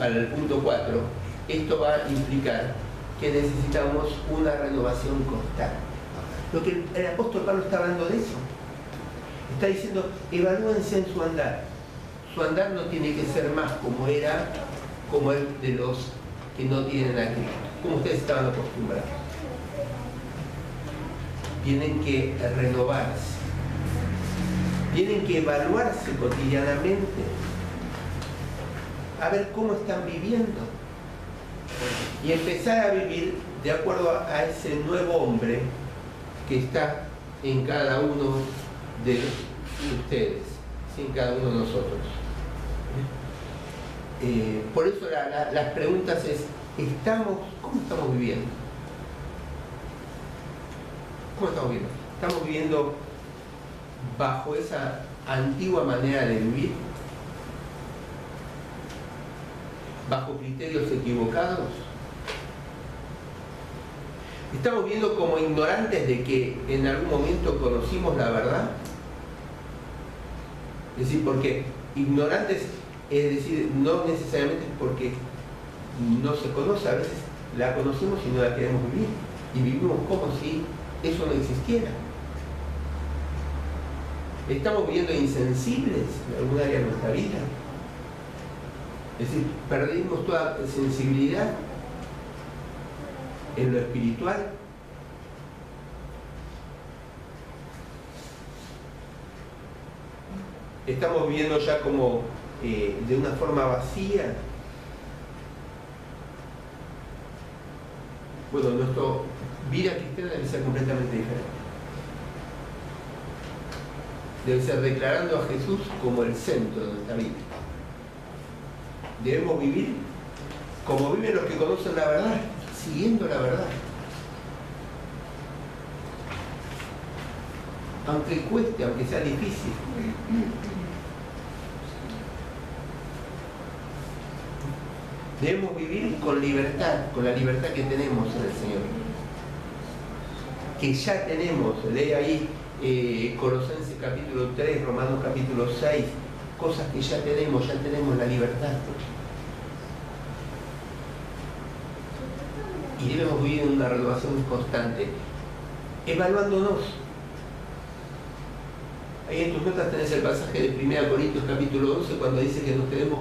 al punto 4, esto va a implicar que necesitamos una renovación constante. Lo que el apóstol Pablo está hablando de eso. Está diciendo, evalúense en su andar. Su andar no tiene que ser más como era, como el de los que no tienen a Cristo, como ustedes estaban acostumbrados. Tienen que renovarse. Tienen que evaluarse cotidianamente, a ver cómo están viviendo y empezar a vivir de acuerdo a ese nuevo hombre que está en cada uno de ustedes, en cada uno de nosotros. Por eso las preguntas es, ¿cómo estamos viviendo? ¿Cómo estamos viviendo? ¿Estamos viviendo bajo esa antigua manera de vivir? ¿Bajo criterios equivocados? ¿Estamos viendo como ignorantes de que en algún momento conocimos la verdad? Es decir, porque ignorantes, es decir, no necesariamente es porque no se conoce, a veces la conocemos y no la queremos vivir. Y vivimos como si eso no existiera. ¿Estamos viviendo insensibles en algún área de nuestra vida? Es decir, perdimos toda sensibilidad en lo espiritual. Estamos viviendo ya como de una forma vacía. Bueno, nuestra vida cristiana debe ser completamente diferente. Debe ser declarando a Jesús como el centro de nuestra vida. Debemos vivir como viven los que conocen la verdad, siguiendo la verdad. Aunque cueste, aunque sea difícil. Debemos vivir con libertad, con la libertad que tenemos en el Señor. Que ya tenemos, lee ahí Colosenses capítulo 3, Romanos capítulo 6, cosas que ya tenemos la libertad. Y debemos vivir en una renovación constante, evaluándonos. Ahí en tus notas tenés el pasaje de 1 Corintios capítulo 11, cuando dice que nos tenemos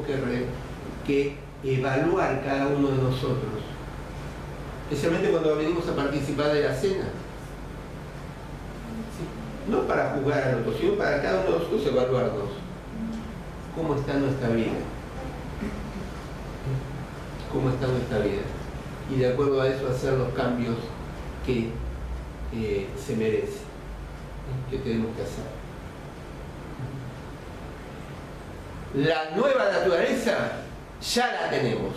que evaluar cada uno de nosotros, especialmente cuando venimos a participar de la cena. ¿Sí? No para juzgar a nosotros, sino para cada uno de nosotros evaluarnos. ¿Cómo está nuestra vida? ¿Cómo está nuestra vida? Y de acuerdo a eso hacer los cambios que se merece, que tenemos que hacer. La nueva naturaleza ya la tenemos.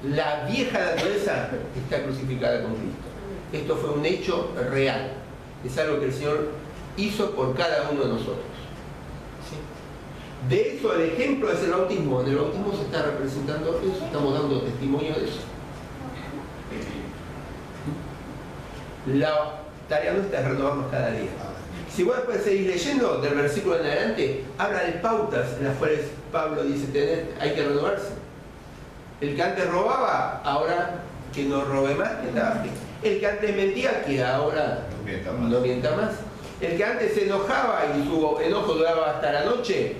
La vieja naturaleza está crucificada con Cristo. Esto fue un hecho real. Es algo que el Señor hizo por cada uno de nosotros. ¿Sí? De eso el ejemplo es el bautismo. En el bautismo se está representando eso, estamos dando testimonio de eso. La tarea nuestra es renovarnos cada día. Si vos después seguís leyendo del versículo en adelante, habla de pautas en las cuales Pablo dice, hay que renovarse. El que antes robaba, ahora que no robe más, que estaba bien. El que antes mentía, que ahora no mienta más. El que antes se enojaba y su enojo duraba hasta la noche,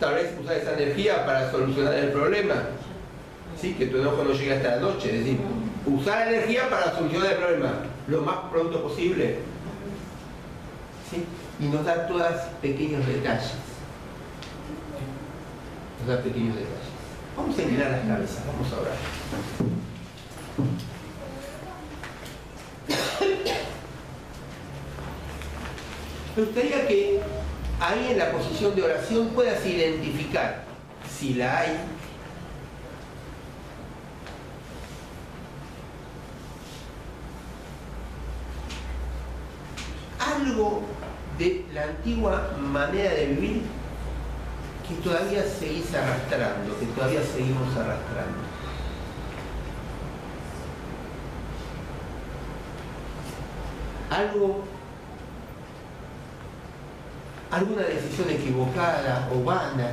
tal vez usar esa energía para solucionar el problema. ¿sí? Que tu enojo no llegue hasta la noche, es decir, usar la energía para solucionar el problema lo más pronto posible, ¿sí? Y nos da todos pequeños detalles. Nos da pequeños detalles. Vamos a inclinar las cabezas, vamos a orar. Me gustaría que ahí en la posición de oración puedas identificar, si la hay, algo de la antigua manera de vivir que todavía seguís arrastrando, que todavía seguimos arrastrando. Alguna decisión equivocada o vana,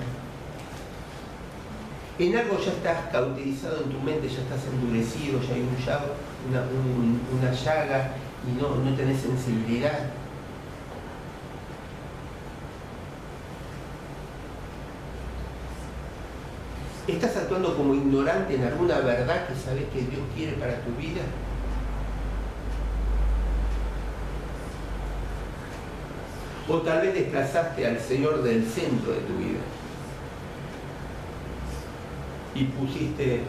en algo ya estás cauterizado en tu mente, ya estás endurecido, ya hay una llaga y no tenés sensibilidad. ¿Estás actuando como ignorante en alguna verdad que sabes que Dios quiere para tu vida? O tal vez desplazaste al Señor del centro de tu vida y pusiste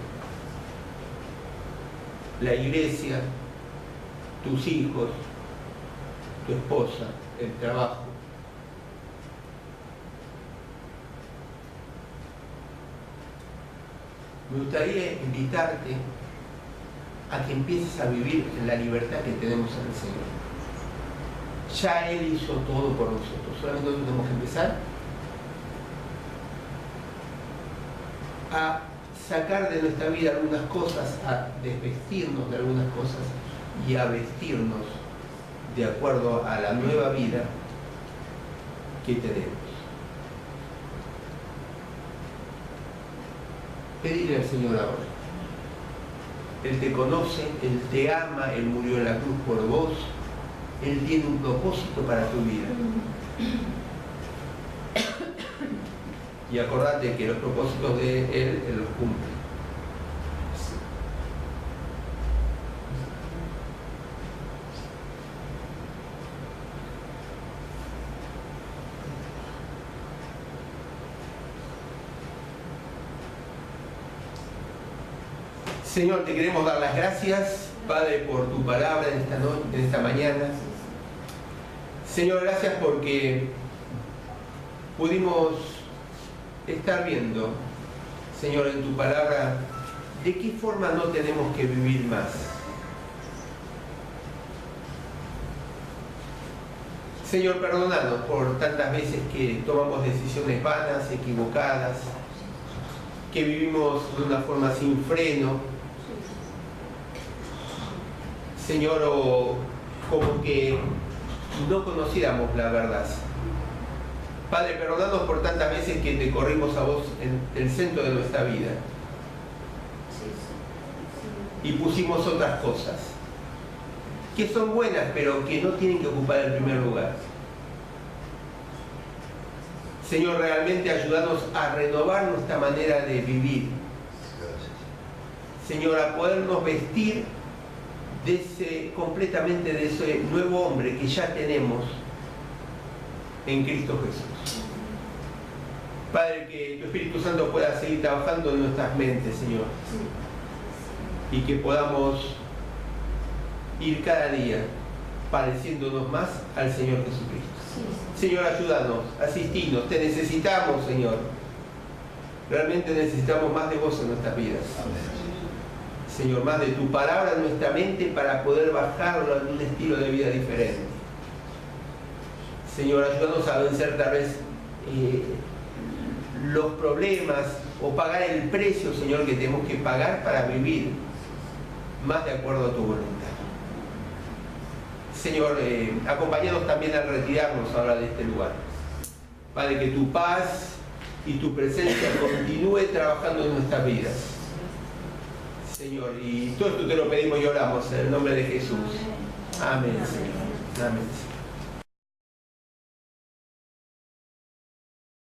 la iglesia, tus hijos, tu esposa, el trabajo. Me gustaría invitarte a que empieces a vivir en la libertad que tenemos en el Señor. Ya Él hizo todo por nosotros, solamente nosotros tenemos que empezar a sacar de nuestra vida algunas cosas, a desvestirnos de algunas cosas y a vestirnos de acuerdo a la nueva vida que tenemos. Pedirle al Señor ahora. Él te conoce, Él te ama, Él murió en la cruz por vos. Él tiene un propósito para tu vida. Y acordate que los propósitos de Él los cumple. Señor, te queremos dar las gracias, Padre, por tu palabra en esta mañana. Señor, gracias porque pudimos estar viendo, Señor, en tu palabra, de qué forma no tenemos que vivir más. Señor, perdónanos por tantas veces que tomamos decisiones vanas, equivocadas, que vivimos de una forma sin freno. Señor, o como que no conociéramos la verdad. Padre, perdónanos por tantas veces que te corrimos a vos en el centro de nuestra vida y pusimos otras cosas que son buenas pero que no tienen que ocupar el primer lugar. Señor, realmente ayúdanos a renovar nuestra manera de vivir. Señor, a podernos vestir completamente de ese nuevo hombre que ya tenemos en Cristo Jesús. Padre, que tu Espíritu Santo pueda seguir trabajando en nuestras mentes, Señor, y que podamos ir cada día pareciéndonos más al Señor Jesucristo. Señor, ayúdanos, asistirnos, te necesitamos, Señor. Realmente necesitamos más de vos en nuestras vidas. Señor, más de tu palabra en nuestra mente para poder bajarlo a un estilo de vida diferente. Señor, ayúdanos a vencer tal vez los problemas o pagar el precio, Señor, que tenemos que pagar para vivir más de acuerdo a tu voluntad. Señor, acompáñanos también al retirarnos ahora de este lugar. Padre, que tu paz y tu presencia continúe trabajando en nuestras vidas. Señor, y todo esto te lo pedimos y oramos en el nombre de Jesús. Amén, Señor. Amén.